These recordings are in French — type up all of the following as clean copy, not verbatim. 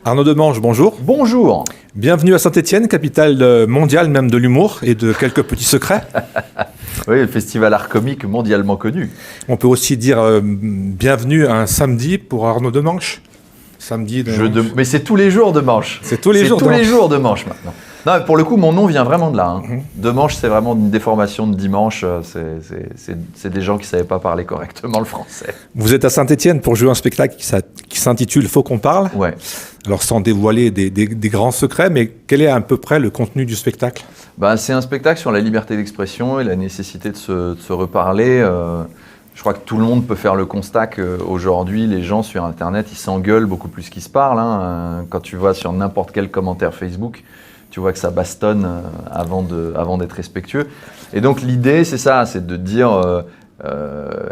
Arnaud Demange, bonjour. Bonjour. Bienvenue à Saint-Étienne, capitale mondiale même de l'humour et de quelques petits secrets. Oui, le festival art comique mondialement connu. On peut aussi dire bienvenue un samedi pour Arnaud Demange. Samedi de Mais c'est tous les jours de manche. C'est tous les jours de manche maintenant. Non, pour le coup, mon nom vient vraiment de là. Hein. Demanche, c'est vraiment une déformation de dimanche. C'est des gens qui ne savaient pas parler correctement le français. Vous êtes à Saint-Étienne pour jouer un spectacle qui s'intitule Faut qu'on parle. Ouais. Alors sans dévoiler des grands secrets, mais quel est à peu près le contenu du spectacle ? C'est un spectacle sur la liberté d'expression et la nécessité de se reparler. Je crois que tout le monde peut faire le constat qu'aujourd'hui, les gens sur Internet, ils s'engueulent beaucoup plus qu'ils se parlent. Hein. Quand tu vois sur n'importe quel commentaire Facebook, tu vois que ça bastonne avant d'être respectueux. Et donc l'idée, c'est ça, c'est de dire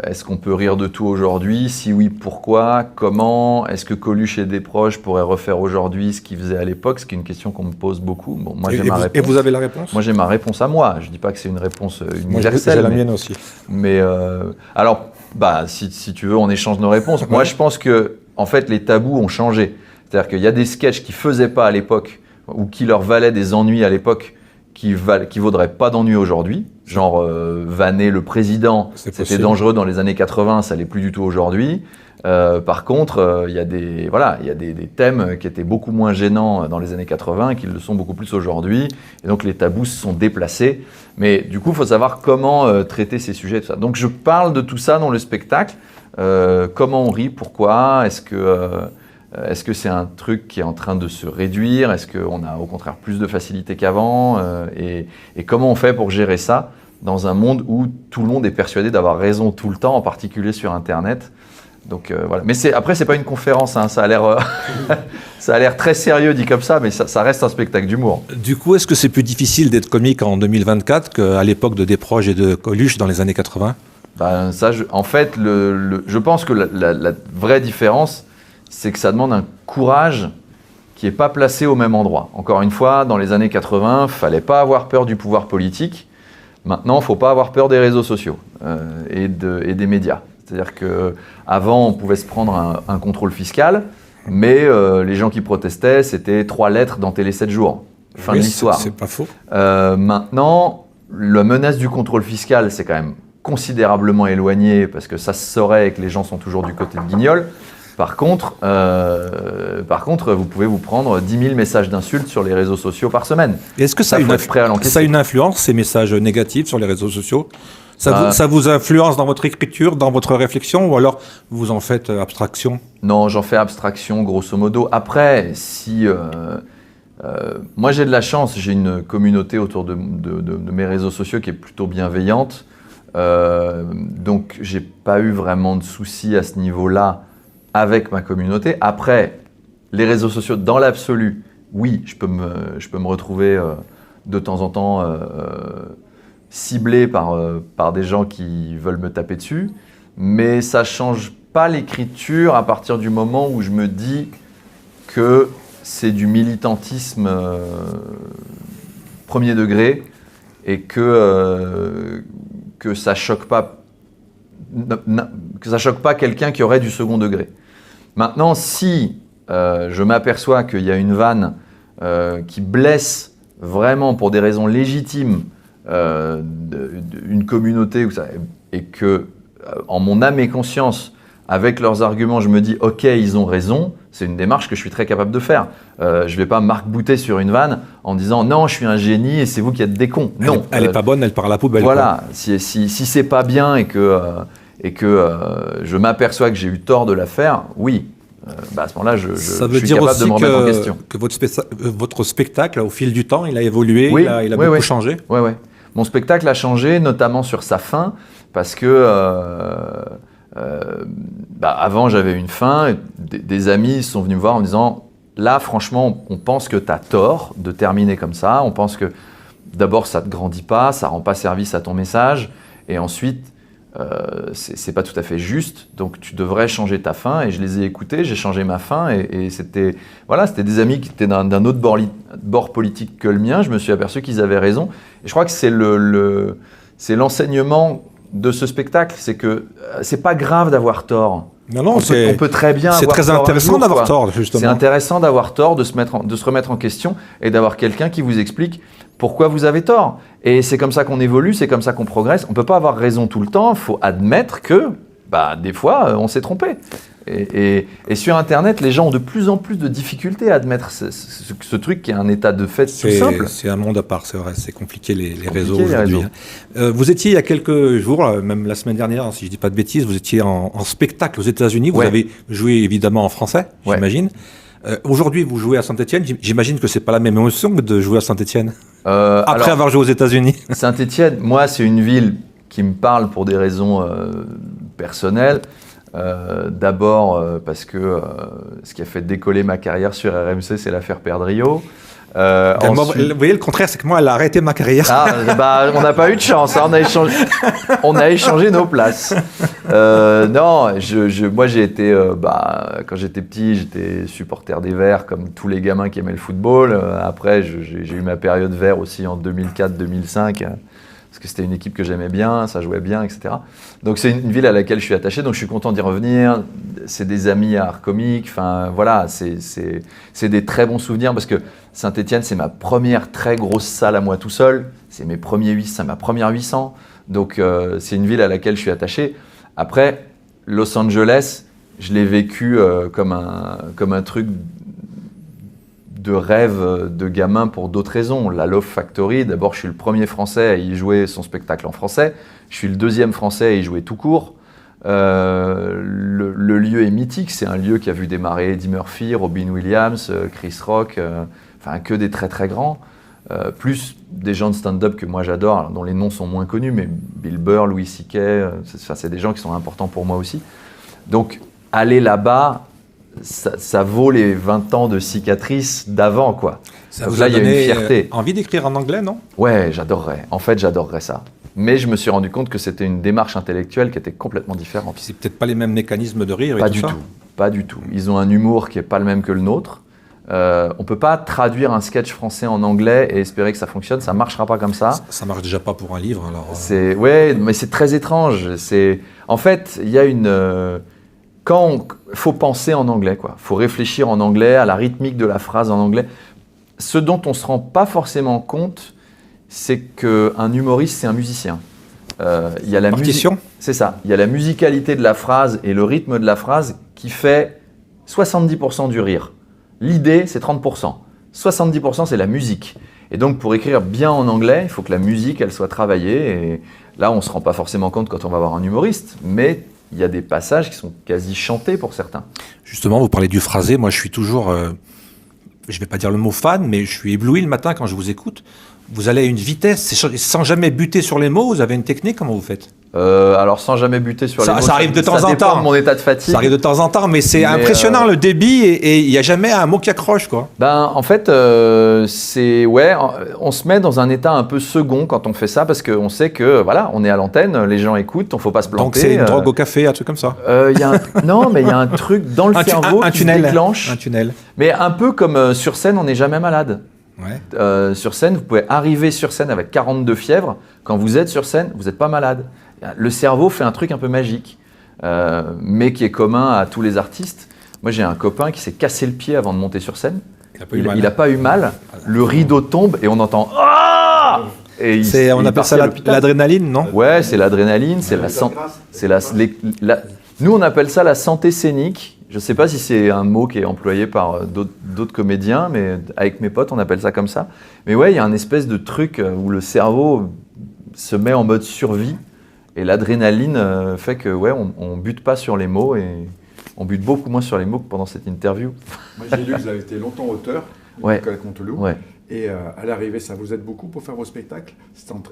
est-ce qu'on peut rire de tout aujourd'hui ? Si oui, pourquoi ? Comment ? Est-ce que Coluche et des proches pourraient refaire aujourd'hui ce qu'ils faisaient à l'époque ? Ce qui est une question qu'on me pose beaucoup. Bon, moi, j'ai ma réponse. Et vous avez la réponse ? Moi, j'ai ma réponse à moi. Je ne dis pas que c'est une réponse universelle. J'ai la mienne aussi. Mais alors, si tu veux, on échange nos réponses. Moi, je pense que, en fait, les tabous ont changé. C'est-à-dire qu'il y a des sketchs qui ne faisaient pas à l'époque ou qui leur valaient des ennuis à l'époque qui vaudraient pas d'ennuis aujourd'hui. Genre, vanner le président, c'était dangereux dans les années 80, ça l'est plus du tout aujourd'hui. Par contre, il y a des thèmes qui étaient beaucoup moins gênants dans les années 80 et qui le sont beaucoup plus aujourd'hui. Et donc, les tabous se sont déplacés. Mais du coup, il faut savoir comment traiter ces sujets. Tout ça. Donc, je parle de tout ça dans le spectacle. Comment on rit, pourquoi ? Est-ce que c'est un truc qui est en train de se réduire ? Est-ce qu'on a au contraire plus de facilité qu'avant ? Et comment on fait pour gérer ça dans un monde où tout le monde est persuadé d'avoir raison tout le temps, en particulier sur Internet ? Donc voilà. Mais après, c'est pas une conférence, hein. Ça a l'air très sérieux dit comme ça, mais ça reste un spectacle d'humour. Du coup, est-ce que c'est plus difficile d'être comique en 2024 qu'à l'époque de Desproges et de Coluche dans les années 80 ? En fait, je pense que la vraie différence, c'est que ça demande un courage qui n'est pas placé au même endroit. Encore une fois, dans les années 80, il ne fallait pas avoir peur du pouvoir politique. Maintenant, il ne faut pas avoir peur des réseaux sociaux et des médias. C'est-à-dire qu'avant, on pouvait se prendre un contrôle fiscal, mais les gens qui protestaient, c'était 3 lettres dans Télé 7 jours. Fin de l'histoire. C'est pas faux. Maintenant, la menace du contrôle fiscal, c'est quand même considérablement éloigné parce que ça se saurait et que les gens sont toujours du côté de Guignol. Par contre, vous pouvez vous prendre 10 000 messages d'insultes sur les réseaux sociaux par semaine. Est-ce que ça a une influence, ces messages négatifs sur les réseaux sociaux ? Ça vous influence dans votre écriture, dans votre réflexion, ou alors vous en faites abstraction ? Non, j'en fais abstraction, grosso modo. Après, moi j'ai de la chance, j'ai une communauté autour de mes réseaux sociaux qui est plutôt bienveillante. Donc, j'ai pas eu vraiment de soucis à ce niveau-là avec ma communauté. Après, les réseaux sociaux, dans l'absolu, oui, je peux me retrouver de temps en temps ciblé par des gens qui veulent me taper dessus, mais ça change pas l'écriture à partir du moment où je me dis que c'est du militantisme premier degré et que ça choque pas quelqu'un qui aurait du second degré. Maintenant, si je m'aperçois qu'il y a une vanne qui blesse vraiment pour des raisons légitimes une communauté et que, en mon âme et conscience, avec leurs arguments, je me dis « Ok, ils ont raison », c'est une démarche que je suis très capable de faire. Je ne vais pas m'arc-bouter sur une vanne en disant « Non, je suis un génie et c'est vous qui êtes des cons ». Non. Elle n'est pas bonne, elle part à la poubelle. Voilà, si c'est pas bien et que je m'aperçois que j'ai eu tort de la faire, oui. À ce moment-là, je suis capable de me remettre en question. Que votre spectacle, au fil du temps, il a évolué, il a beaucoup changé. Oui. Mon spectacle a changé, notamment sur sa fin, parce que avant, j'avais une fin, et des amis sont venus me voir en me disant « Là, franchement, on pense que tu as tort de terminer comme ça. On pense que, d'abord, ça ne te grandit pas, ça ne rend pas service à ton message, et ensuite, c'est pas tout à fait juste, donc tu devrais changer ta fin. » Et je les ai écoutés, j'ai changé ma fin, et c'était des amis qui étaient d'un autre bord politique que le mien. Je me suis aperçu qu'ils avaient raison. Et je crois que c'est l'enseignement de ce spectacle, c'est que c'est pas grave d'avoir tort. Non, on peut très bien avoir tort. C'est très intéressant d'avoir tort, justement. C'est intéressant d'avoir tort, de se remettre en question et d'avoir quelqu'un qui vous explique pourquoi vous avez tort. Et c'est comme ça qu'on évolue, c'est comme ça qu'on progresse. On ne peut pas avoir raison tout le temps, il faut admettre que des fois, on s'est trompé. Et sur Internet, les gens ont de plus en plus de difficultés à admettre ce truc qui est un état de fait tout simple. C'est un monde à part, c'est vrai, c'est compliqué les réseaux aujourd'hui. Vous étiez il y a quelques jours, même la semaine dernière, si je ne dis pas de bêtises, vous étiez en spectacle aux États-Unis, vous avez joué évidemment en français, j'imagine. Aujourd'hui, vous jouez à Saint-Étienne, j'imagine que ce n'est pas la même émotion que de jouer à Saint-Étienne, après avoir joué aux États-Unis. Saint-Étienne, moi, c'est une ville qui me parle pour des raisons personnelles. D'abord parce que ce qui a fait décoller ma carrière sur RMC, c'est l'affaire Perdriau. Ensuite... Vous voyez, le contraire, c'est que moi, elle a arrêté ma carrière. On n'a pas eu de chance, hein, on a échangé nos places. Non, moi j'ai été, quand j'étais petit, j'étais supporter des Verts, comme tous les gamins qui aimaient le football. Après, j'ai eu ma période vert aussi en 2004-2005. Parce que c'était une équipe que j'aimais bien, ça jouait bien, etc. Donc c'est une ville à laquelle je suis attaché, donc je suis content d'y revenir. C'est des amis à art comique, enfin voilà, c'est des très bons souvenirs parce que Saint-Étienne, c'est ma première très grosse salle à moi tout seul, c'est ma première 800, donc c'est une ville à laquelle je suis attaché. Après, Los Angeles, je l'ai vécu comme un truc de rêve de gamin pour d'autres raisons. La Love Factory, d'abord je suis le premier Français à y jouer son spectacle en français, je suis le deuxième Français à y jouer tout court. Le lieu est mythique, c'est un lieu qui a vu démarrer Eddie Murphy, Robin Williams, Chris Rock, que des très très grands, plus des gens de stand-up que moi j'adore, dont les noms sont moins connus, mais Bill Burr, Louis C.K., c'est des gens qui sont importants pour moi aussi. Donc aller là-bas, ça vaut les 20 ans de cicatrices d'avant, quoi. Ça vous a donné une fierté. Envie d'écrire en anglais, non ? Ouais, j'adorerais. En fait, j'adorerais ça. Mais je me suis rendu compte que c'était une démarche intellectuelle qui était complètement différente. Puis c'est peut-être pas les mêmes mécanismes de rire et tout ça. Pas du tout. Ils ont un humour qui est pas le même que le nôtre. On peut pas traduire un sketch français en anglais et espérer que ça fonctionne. Ça marchera pas comme ça. Ça marche déjà pas pour un livre, alors. Ouais, mais c'est très étrange. En fait, il y a une faut penser en anglais, quoi. Faut réfléchir en anglais, à la rythmique de la phrase en anglais. Ce dont on se rend pas forcément compte, c'est qu'un humoriste, c'est un musicien. Il y a la partition. C'est ça. Il y a la musicalité de la phrase et le rythme de la phrase qui fait 70% du rire. L'idée, c'est 30%. 70%, c'est la musique. Et donc, pour écrire bien en anglais, il faut que la musique, elle soit travaillée. Et là, on se rend pas forcément compte quand on va voir un humoriste, mais il y a des passages qui sont quasi chantés pour certains. Justement, vous parlez du phrasé. Moi, je suis toujours, je ne vais pas dire le mot fan, mais je suis ébloui le matin quand je vous écoute. Vous allez à une vitesse, sans jamais buter sur les mots. Vous avez une technique, comment vous faites ? Alors, sans jamais buter sur les mots, ça arrive de temps en temps. Ça dépend de mon état de fatigue. Ça arrive de temps en temps, mais c'est impressionnant le débit et il n'y a jamais un mot qui accroche, quoi. En fait, on se met dans un état un peu second quand on fait ça parce qu'on sait que voilà, on est à l'antenne, les gens écoutent, il ne faut pas se planter. Donc c'est une drogue au café, un truc comme ça. Non, mais il y a un truc dans le cerveau qui se déclenche. Un tunnel. Mais un peu comme sur scène, on n'est jamais malade. Ouais. Sur scène, vous pouvez arriver sur scène avec 42 fièvres. Quand vous êtes sur scène, vous n'êtes pas malade. Le cerveau fait un truc un peu magique, mais qui est commun à tous les artistes. Moi, j'ai un copain qui s'est cassé le pied avant de monter sur scène. Il n'a pas eu mal. Le rideau tombe et on entend « Ah !» Et on appelle ça l'adrénaline, non ? Ouais, c'est l'adrénaline. Nous, on appelle ça la santé scénique. Je ne sais pas si c'est un mot qui est employé par d'autres comédiens, mais avec mes potes, on appelle ça comme ça. Mais ouais, il y a un espèce de truc où le cerveau se met en mode survie et l'adrénaline fait que on bute pas sur les mots et on bute beaucoup moins sur les mots que pendant cette interview. Moi, j'ai lu que vous avez été longtemps auteur, Nicolas Conteloup. Ouais. Et à l'arrivée, ça vous aide beaucoup pour faire vos spectacles,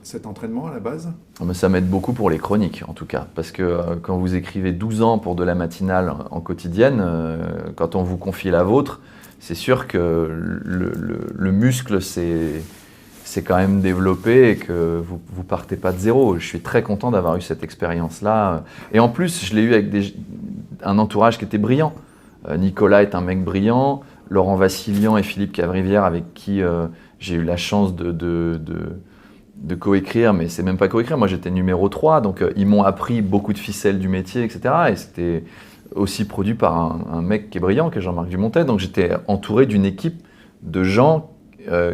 cet entraînement à la base ? Ça m'aide beaucoup pour les chroniques, en tout cas. Parce que quand vous écrivez 12 ans pour de la matinale en quotidienne, quand on vous confie la vôtre, c'est sûr que le muscle c'est quand même développé et que vous partez pas de zéro. Je suis très content d'avoir eu cette expérience-là. Et en plus, je l'ai eu avec un entourage qui était brillant. Nicolas est un mec brillant. Laurent Vassilian et Philippe Cavrivière, avec qui j'ai eu la chance de coécrire, mais c'est même pas coécrire, moi j'étais numéro 3, donc ils m'ont appris beaucoup de ficelles du métier, etc. Et aussi produit par un mec qui est brillant, qui est Jean-Marc Dumontet. Donc j'étais entouré d'une équipe de gens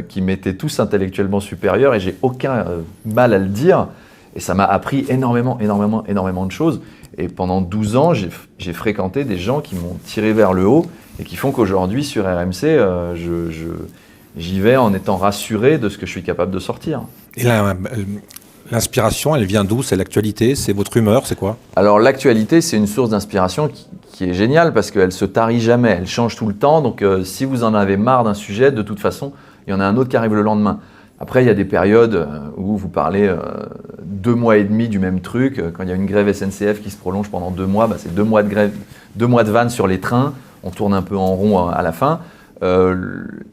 qui m'étaient tous intellectuellement supérieurs et j'ai aucun mal à le dire. Et ça m'a appris énormément de choses. Et pendant 12 ans, j'ai fréquenté des gens qui m'ont tiré vers le haut et qui font qu'aujourd'hui, sur RMC, j'y vais en étant rassuré de ce que je suis capable de sortir. Et là, l'inspiration, elle vient d'où? C'est l'actualité? C'est votre humeur? C'est quoi? Alors l'actualité, c'est une source d'inspiration qui est géniale parce qu'elle se tarit jamais, elle change tout le temps. Donc si vous en avez marre d'un sujet, de toute façon, il y en a un autre qui arrive le lendemain. Après, il y a des périodes où vous parlez 2 mois et demi du même truc. Quand il y a une grève SNCF qui se prolonge pendant 2 mois, c'est 2 mois de grève, 2 mois de vannes sur les trains. On tourne un peu en rond à la fin.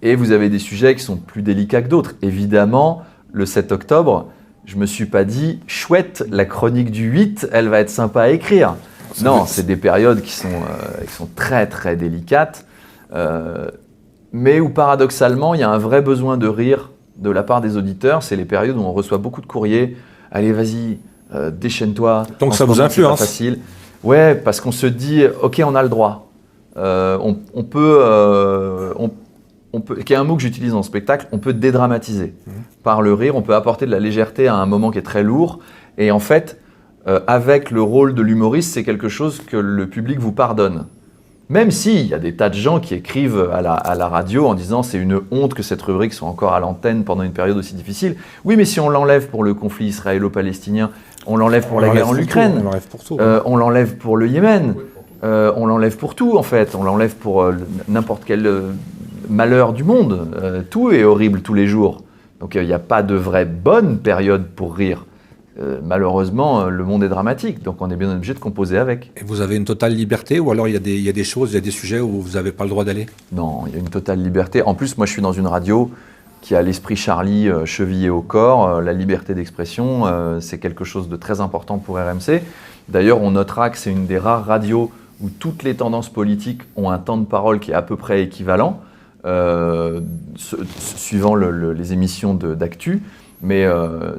Et vous avez des sujets qui sont plus délicats que d'autres. Évidemment, le 7 octobre, je ne me suis pas dit « chouette, la chronique du 8, elle va être sympa à écrire ». Non, c'est des périodes qui sont très très délicates, mais où paradoxalement, il y a un vrai besoin de rire de la part des auditeurs. C'est les périodes où on reçoit beaucoup de courriers. Allez, vas-y, déchaîne-toi. Donc ça vous influence? C'est pas facile. Ouais, parce qu'on se dit « ok, on a le droit ». On peut, qui est un mot que j'utilise en spectacle, on peut dédramatiser. Par le rire, on peut apporter de la légèreté à un moment qui est très lourd. Et en fait, avec le rôle de l'humoriste, c'est quelque chose que le public vous pardonne. Même s'il y a des tas de gens qui écrivent à la radio en disant c'est une honte que cette rubrique soit encore à l'antenne pendant une période aussi difficile. Oui, mais si on l'enlève pour le conflit israélo-palestinien, on l'enlève pour la guerre en Ukraine, on l'enlève pour tout. On l'enlève pour le Yémen, on l'enlève pour tout en fait, on l'enlève pour n'importe quel malheur du monde. Tout est horrible tous les jours. Donc il n'y a pas de vraie bonne période pour rire. Malheureusement, le monde est dramatique, donc on est bien obligé de composer avec. Et vous avez une totale liberté ou alors il y a des choses, il y a des sujets où vous n'avez pas le droit d'aller? Non, il y a une totale liberté. En plus, moi je suis dans une radio qui a l'esprit Charlie chevillé au corps. La liberté d'expression, c'est quelque chose de très important pour RMC. D'ailleurs, on notera que c'est une des rares radios où toutes les tendances politiques ont un temps de parole qui est à peu près équivalent, suivant les émissions d'actu. Mais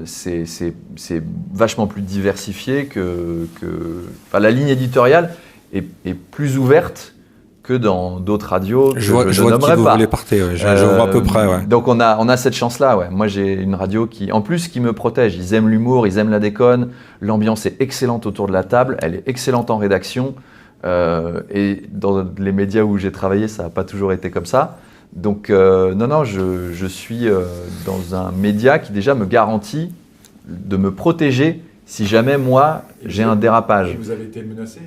c'est vachement plus diversifié enfin, la ligne éditoriale est plus ouverte que dans d'autres radios que je vois nommerai qui vous pas. voulez partir, ouais. Je vois à peu près. Ouais. Donc on a cette chance-là. Ouais. Moi j'ai une radio qui me protège. Ils aiment l'humour, ils aiment la déconne. L'ambiance est excellente autour de la table. Elle est excellente en rédaction. Et dans les médias où j'ai travaillé, ça n'a pas toujours été comme ça. Donc non, je suis dans un média qui déjà me garantit de me protéger si jamais moi j'ai un dérapage. Et vous avez été menacé?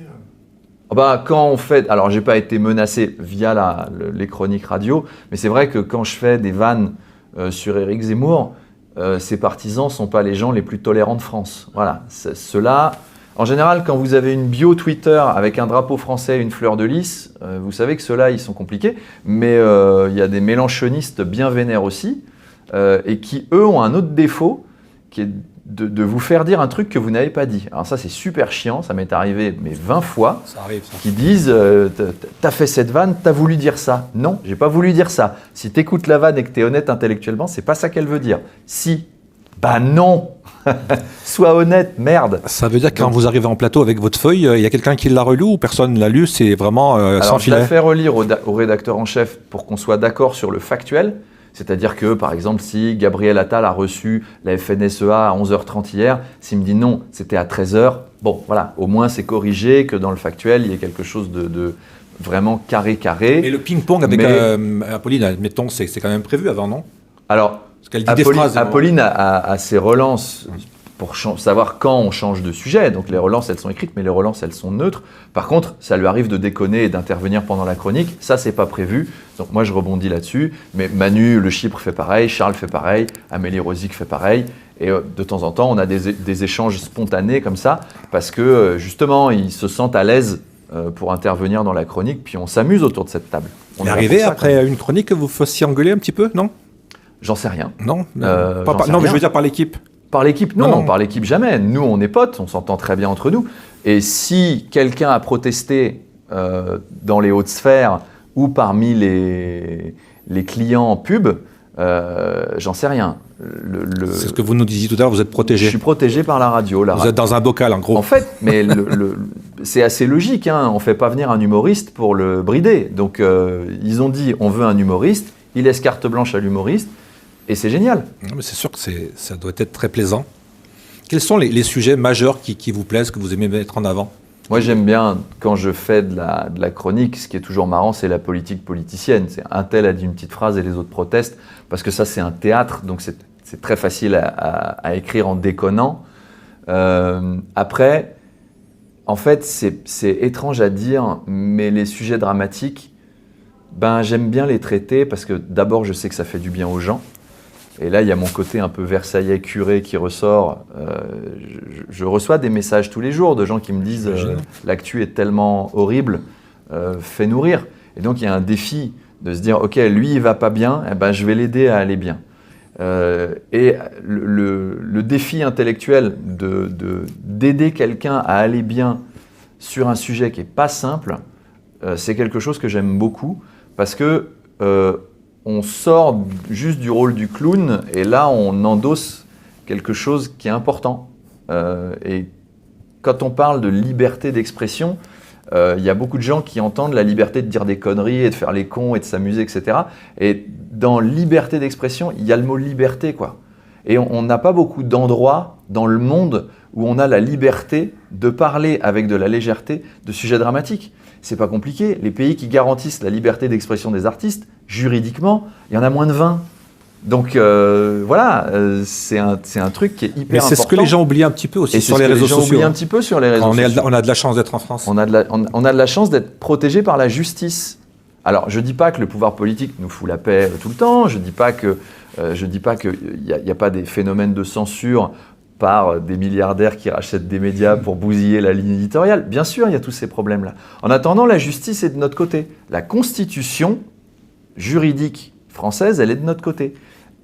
Quand on fait, alors j'ai pas été menacé via les chroniques radio, mais c'est vrai que quand je fais des vannes sur Éric Zemmour, ses partisans sont pas les gens les plus tolérants de France. Voilà, ceux-là. En général, quand vous avez une bio Twitter avec un drapeau français et une fleur de lys, vous savez que ceux-là, ils sont compliqués. Mais il y a des mélanchonistes bien vénères aussi, et qui, eux, ont un autre défaut, qui est de vous faire dire un truc que vous n'avez pas dit. Alors ça, c'est super chiant, ça m'est arrivé 20 fois, ça arrive, ça. Qui disent « t'as fait cette vanne, t'as voulu dire ça ». Non, j'ai pas voulu dire ça. Si t'écoutes la vanne et que t'es honnête intellectuellement, c'est pas ça qu'elle veut dire. Si, non. Sois honnête, merde. Ça veut dire que quand vous arrivez en plateau avec votre feuille, il y a quelqu'un qui l'a relu ou personne ne l'a lu? C'est vraiment sans filet. Je la fais relire au rédacteur en chef pour qu'on soit d'accord sur le factuel. C'est-à-dire que, par exemple, si Gabriel Attal a reçu la FNSEA à 11h30 hier, s'il me dit non, c'était à 13h, bon, voilà, au moins c'est corrigé, que dans le factuel, il y ait quelque chose de vraiment carré. Et le ping-pong avec Apolline, admettons, c'est quand même prévu avant, non? Alors, Apolline a ses relances pour savoir quand on change de sujet. Donc les relances, elles sont écrites, mais les relances, elles sont neutres. Par contre, ça lui arrive de déconner et d'intervenir pendant la chronique. Ça, c'est pas prévu. Donc moi, je rebondis là-dessus. Mais Manu Le Chypre fait pareil, Charles fait pareil, Amélie Rosic fait pareil. Et de temps en temps, on a des échanges spontanés comme ça, parce que justement, ils se sentent à l'aise pour intervenir dans la chronique. Puis on s'amuse autour de cette table. On est arrivé après une chronique que vous fassiez engueuler un petit peu, non? J'en sais rien. Non, mais je veux dire par l'équipe. Par l'équipe, non, par l'équipe jamais. Nous, on est potes, on s'entend très bien entre nous. Et si quelqu'un a protesté dans les hautes sphères ou parmi les clients pub, j'en sais rien. C'est ce que vous nous disiez tout à l'heure, vous êtes protégé. Je suis protégé par la radio. Vous êtes dans un bocal, en gros. En fait, mais c'est assez logique, hein. On ne fait pas venir un humoriste pour le brider. Donc, ils ont dit, on veut un humoriste, ils laissent carte blanche à l'humoriste, et c'est génial. Non, mais c'est sûr que ça doit être très plaisant. Quels sont les sujets majeurs qui vous plaisent, que vous aimez mettre en avant? Moi, j'aime bien, quand je fais de la chronique, ce qui est toujours marrant, c'est la politique politicienne. C'est un tel a dit une petite phrase et les autres protestent, parce que ça, c'est un théâtre, donc c'est très facile à écrire en déconnant. Après, en fait, c'est étrange à dire, mais les sujets dramatiques, j'aime bien les traiter, parce que d'abord, je sais que ça fait du bien aux gens. Et là, il y a mon côté un peu versaillais curé qui ressort. Je reçois des messages tous les jours de gens qui me disent l'actu est tellement horrible, fais-nous rire. Et donc, il y a un défi de se dire, ok, lui, il va pas bien, je vais l'aider à aller bien. Et le défi intellectuel d'aider quelqu'un à aller bien sur un sujet qui n'est pas simple, c'est quelque chose que j'aime beaucoup, parce que on sort juste du rôle du clown et là on endosse quelque chose qui est important. Et quand on parle de liberté d'expression, il y a beaucoup de gens qui entendent la liberté de dire des conneries et de faire les cons et de s'amuser, etc. Et dans liberté d'expression, il y a le mot liberté, quoi. Et on n'a pas beaucoup d'endroits dans le monde où on a la liberté de parler avec de la légèreté de sujets dramatiques. C'est pas compliqué. Les pays qui garantissent la liberté d'expression des artistes, juridiquement, il y en a moins de 20. Donc voilà, c'est un truc qui est hyper important. Mais c'est ce que les gens oublient un petit peu aussi sur les réseaux sociaux. Un petit peu sur les réseaux sociaux. On a de la chance d'être en France. On a de la chance d'être protégé par la justice. Alors, je dis pas que le pouvoir politique nous fout la paix tout le temps. Je dis pas qu'il n'y a pas des phénomènes de censure par des milliardaires qui rachètent des médias pour bousiller la ligne éditoriale. Bien sûr, il y a tous ces problèmes-là. En attendant, la justice est de notre côté. La constitution juridique française, elle est de notre côté.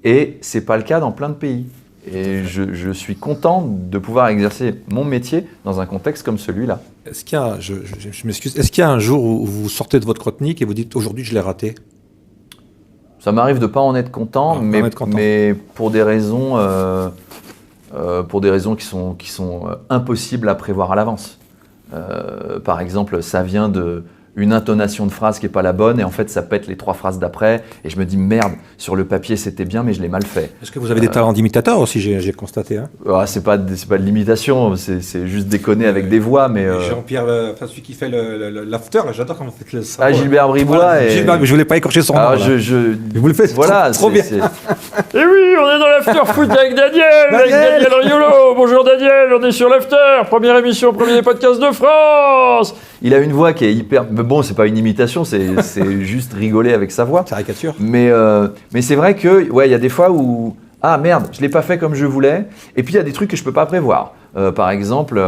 Et ce n'est pas le cas dans plein de pays. Et je suis content de pouvoir exercer mon métier dans un contexte comme celui-là. Est-ce qu'il y a, je m'excuse, est-ce qu'il y a un jour où vous sortez de votre chronique et vous dites aujourd'hui je l'ai raté? Ça m'arrive de ne pas en être content, mais pour des raisons qui sont impossibles à prévoir à l'avance. Par exemple, ça vient d'une intonation de phrase qui n'est pas la bonne et en fait ça pète les 3 phrases d'après et je me dis merde, sur le papier c'était bien mais je l'ai mal fait. Est-ce que vous avez des talents d'imitateur aussi, j'ai constaté hein? C'est pas de l'imitation, c'est juste déconner avec des voix. Mais Jean-Pierre, celui qui fait l'after, j'adore comment vous faites le son. Gilbert Bribois. Voilà, Gilbert, mais je voulais pas écorcher son nom. Vous le faites trop bien. Et oui, on est dans l'after foot avec Daniel Riolo. Bonjour Daniel, on est sur l'after, première émission, premier podcast de France. Il a une voix qui est hyper... Mais bon, c'est pas une imitation, c'est juste rigoler avec sa voix. Caricature. Mais c'est vrai que, il y a des fois où... Ah merde, je l'ai pas fait comme je voulais. Et puis il y a des trucs que je peux pas prévoir. Par exemple,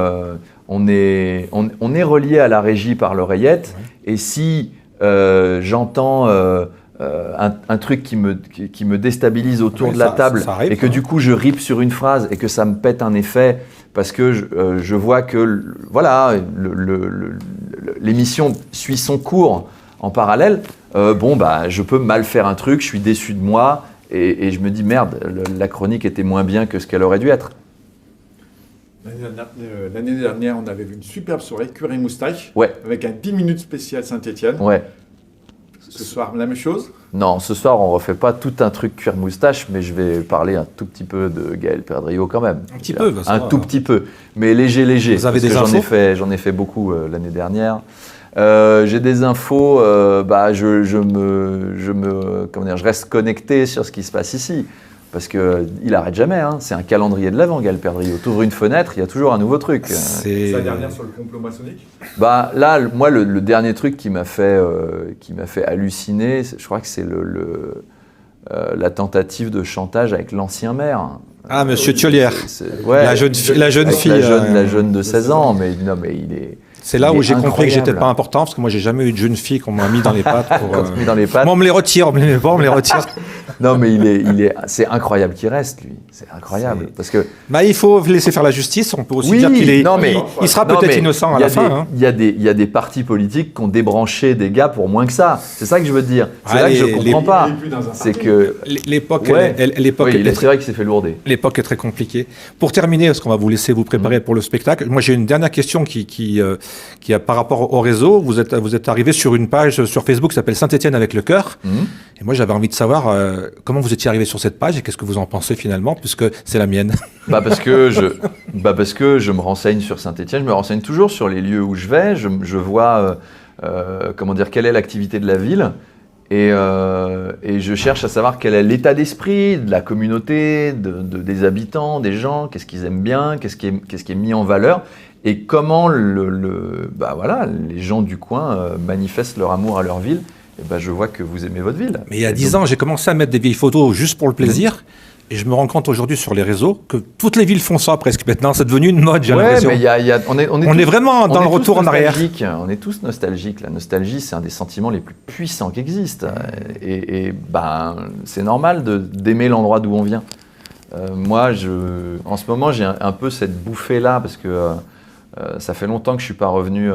on est relié à la régie par l'oreillette. Ouais. Et si j'entends un truc qui me déstabilise autour de la table ça arrive, et que du coup je ripe sur une phrase et que ça me pète un effet parce que je vois que l'émission suit son cours en parallèle, je peux mal faire un truc, je suis déçu de moi et je me dis merde, la chronique était moins bien que ce qu'elle aurait dû être. L'année dernière, on avait vu une superbe soirée, Cuir et Moustache, avec un 10 minutes spécial Saint-Étienne. Ouais. Ce soir, la même chose? Non, ce soir, on ne refait pas tout un truc cuir moustache, mais je vais parler un tout petit peu de Gaël Perdriau quand même. Un petit peu, petit peu, mais léger. Vous avez des infos? J'en ai fait beaucoup l'année dernière. J'ai des infos, je reste connecté sur ce qui se passe ici. Parce qu'il n'arrête jamais, hein. C'est un calendrier de l'Avent, Gaël Perdriau. Tu ouvres une fenêtre, il y a toujours un nouveau truc. C'est la dernière sur le complot maçonnique? Là, moi, le dernier truc qui m'a fait halluciner, je crois que c'est la tentative de chantage avec l'ancien maire. Ah, monsieur Thiolière. La jeune fille. La jeune de 16 ans, mais il est... C'est là où j'ai compris que j'étais pas important, parce que moi j'ai jamais eu de jeune fille qu'on m'a mis dans les pattes. Mis dans les pattes. Moi on me les retire, on me les retire. Non, mais c'est incroyable qu'il reste, lui. C'est incroyable. Parce que... il faut laisser faire la justice. On peut aussi dire qu'il est... il sera peut-être innocent à la fin. Il y a des partis politiques qui ont débranché des gars pour moins que ça. C'est ça que je veux te dire. C'est là que je comprends pas. C'est que... L'époque... c'est vrai qu'il s'est fait lourder. L'époque est très compliquée. Pour terminer, parce qu'on va vous laisser vous préparer pour le spectacle, moi j'ai une dernière question qui a par rapport au réseau. Vous êtes arrivé sur une page sur Facebook qui s'appelle Saint-Étienne avec le cœur. Et moi j'avais envie de savoir comment vous étiez arrivé sur cette page et qu'est-ce que vous en pensez finalement, puisque c'est la mienne. Parce que je me renseigne sur Saint-Étienne, je me renseigne toujours sur les lieux où je vais, je vois quelle est l'activité de la ville. Et je cherche à savoir quel est l'état d'esprit de la communauté, des habitants, des gens, qu'est-ce qu'ils aiment bien, qu'est-ce qui est mis en valeur, et comment les gens du coin manifestent leur amour à leur ville. Et je vois que vous aimez votre ville. Mais il y a 10 ans, j'ai commencé à mettre des vieilles photos juste pour le plaisir. Et je me rends compte aujourd'hui sur les réseaux que toutes les villes font ça presque maintenant. C'est devenu une mode, j'ai l'impression. Mais on est vraiment dans le retour en arrière. On est tous nostalgiques. La nostalgie, c'est un des sentiments les plus puissants qui existent. Et c'est normal d'aimer l'endroit d'où on vient. Moi, en ce moment, j'ai un peu cette bouffée-là parce que ça fait longtemps que je ne suis pas revenu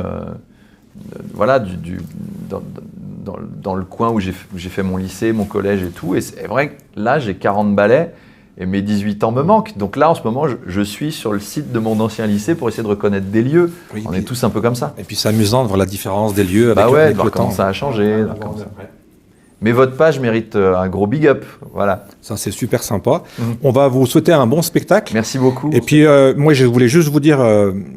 dans le coin où j'ai fait mon lycée, mon collège et tout. Et c'est vrai que là, j'ai 40 balais et mes 18 ans me manquent. Donc là, en ce moment, je suis sur le site de mon ancien lycée pour essayer de reconnaître des lieux. Oui, on est tous un peu comme ça. Et puis c'est amusant de voir la différence des lieux avec de voir comment ça a changé. Mais votre page mérite un gros big up. Voilà. Ça, c'est super sympa. On va vous souhaiter un bon spectacle. Merci beaucoup. Et puis, moi, je voulais juste vous dire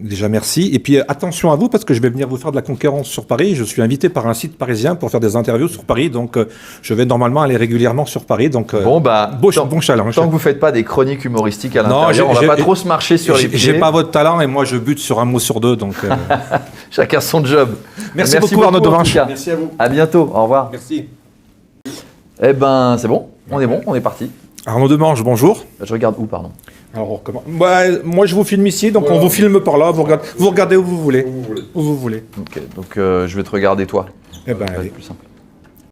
déjà merci. Et puis, attention à vous, parce que je vais venir vous faire de la concurrence sur Paris. Je suis invité par un site parisien pour faire des interviews sur Paris. Donc, je vais normalement aller régulièrement sur Paris. Donc, bon challenge. Tant que vous ne faites pas des chroniques humoristiques à l'intérieur, on ne va pas trop se marcher sur les pieds. J'ai pas votre talent et moi, je bute sur un mot sur deux. Donc, chacun son job. Merci beaucoup, Arnaud Devanche. Merci à vous. À bientôt. Au revoir. Merci. C'est bon, on est parti. Arnaud Devanche, bonjour. Je regarde où, pardon? Alors on recommence. Moi je vous filme ici, donc on vous filme par là, vous regardez où vous voulez. Où vous voulez. Ok, donc je vais te regarder toi. Allez. Plus simple.